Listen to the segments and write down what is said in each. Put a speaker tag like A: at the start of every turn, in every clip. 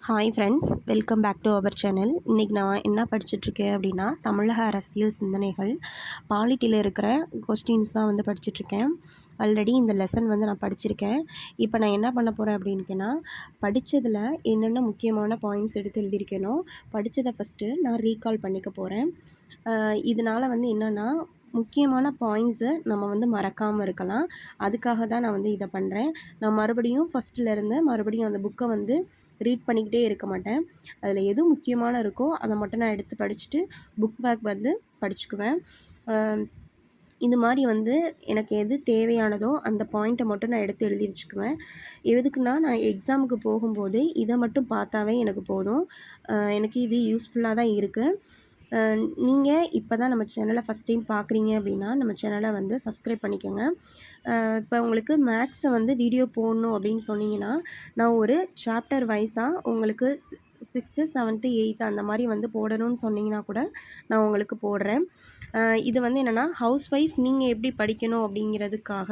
A: Hi friends, welcome back to our channel. இன்றைக்கி நான் என்ன படிச்சுட்ருக்கேன் அப்படின்னா, தமிழக அரசியல் சிந்தனைகள் பாலிட்டியில் இருக்கிற கொஸ்டின்ஸ் தான் வந்து படிச்சுட்ருக்கேன். ஆல்ரெடி இந்த லெசன் வந்து நான் படிச்சிருக்கேன். இப்போ நான் என்ன பண்ண போகிறேன் அப்படின்னுக்கேன்னா, படித்ததில் என்னென்ன முக்கியமான பாயிண்ட்ஸ் எடுத்து எழுதியிருக்கேனோ படித்ததை ஃபஸ்ட்டு நான் ரீகால் பண்ணிக்க போகிறேன். இதனால் வந்து என்னென்னா, முக்கியமான பாயிண்ட்ஸை நம்ம வந்து மறக்காமல் இருக்கலாம். அதுக்காக தான் நான் வந்து இதை பண்ணுறேன். நான் மறுபடியும் ஃபஸ்ட்டிலேருந்து மறுபடியும் அந்த புக்கை வந்து ரீட் பண்ணிக்கிட்டே இருக்க மாட்டேன். அதில் எது முக்கியமான இருக்கோ அதை மட்டும் நான் எடுத்து படிச்சுட்டு புக் பேக் வந்து படிச்சுக்குவேன். இது மாதிரி வந்து எனக்கு எது தேவையானதோ அந்த பாயிண்ட்டை மட்டும் நான் எடுத்து எழுதி வச்சுக்குவேன். எதுக்குன்னா, நான் எக்ஸாமுக்கு போகும்போது இதை மட்டும் பார்த்தாவே எனக்கு போதும். எனக்கு இது யூஸ்ஃபுல்லாக தான் இருக்குது. நீங்கள் இப்போ தான் நம்ம சேனலை ஃபஸ்ட் டைம் பார்க்குறீங்க அப்படின்னா, நம்ம சேனலை வந்து சப்ஸ்கிரைப் பண்ணிக்கோங்க. இப்போ உங்களுக்கு மேக்ஸை வந்து வீடியோ போடணும் அப்படின்னு சொன்னீங்கன்னா, நான் ஒரு சாப்டர் வைஸாக உங்களுக்கு 6th 7th 8th அந்த மாதிரி வந்து போடணும்னு சொன்னீங்கன்னா கூட நான் உங்களுக்கு போடுறேன். இது வந்து என்னென்னா, ஹவுஸ் ஒய்ஃப் நீங்கள் எப்படி படிக்கணும் அப்படிங்கிறதுக்காக,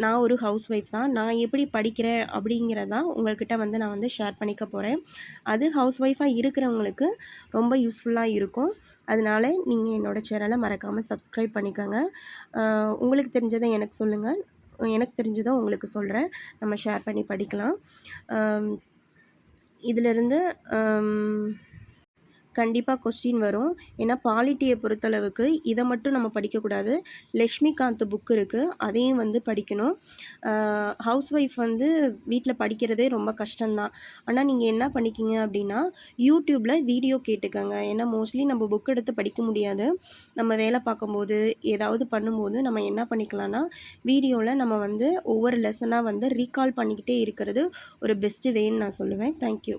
A: நான் ஒரு ஹவுஸ் ஒய்ஃப் தான். நான் எப்படி படிக்கிறேன் அப்படிங்கிறதான் உங்கள்கிட்ட வந்து நான் வந்து ஷேர் பண்ணிக்க போகிறேன். அது ஹவுஸ் ஒய்ஃபாக இருக்கிறவங்களுக்கு ரொம்ப யூஸ்ஃபுல்லாக இருக்கும். அதனால நீங்கள் என்னோடய சேனலை மறக்காமல் சப்ஸ்கிரைப் பண்ணிக்கோங்க. உங்களுக்கு தெரிஞ்சதை எனக்கு சொல்லுங்கள். எனக்கு தெரிஞ்சதை உங்களுக்கு சொல்கிறேன். நம்ம ஷேர் பண்ணி படிக்கலாம். இதிலிருந்து கண்டிப்பாக கொஸ்டின் வரும். ஏன்னா பாலிட்டியை பொறுத்தளவுக்கு இதை மட்டும் நம்ம படிக்கக்கூடாது. லக்ஷ்மிகாந்த் புக் இருக்குது, அதையும் வந்து படிக்கணும். ஹவுஸ் ஒய்ஃப் வந்து வீட்டில் படிக்கிறதே ரொம்ப கஷ்டம்தான். ஆனால் நீங்கள் என்ன பண்ணிக்கிங்க அப்படின்னா, யூடியூப்பில் வீடியோ கேட்டுக்கோங்க. ஏன்னா மோஸ்ட்லி நம்ம புக் எடுத்து படிக்க முடியாது. நம்ம வேலை பார்க்கும்போது ஏதாவது பண்ணும்போது நம்ம என்ன பண்ணிக்கலாம்னா, வீடியோவில் நம்ம வந்து ஒவ்வொரு லெசனாக வந்து ரீகால் பண்ணிக்கிட்டே இருக்கிறது ஒரு பெஸ்ட்டு வேன்னு நான் சொல்லுவேன். தேங்க்யூ.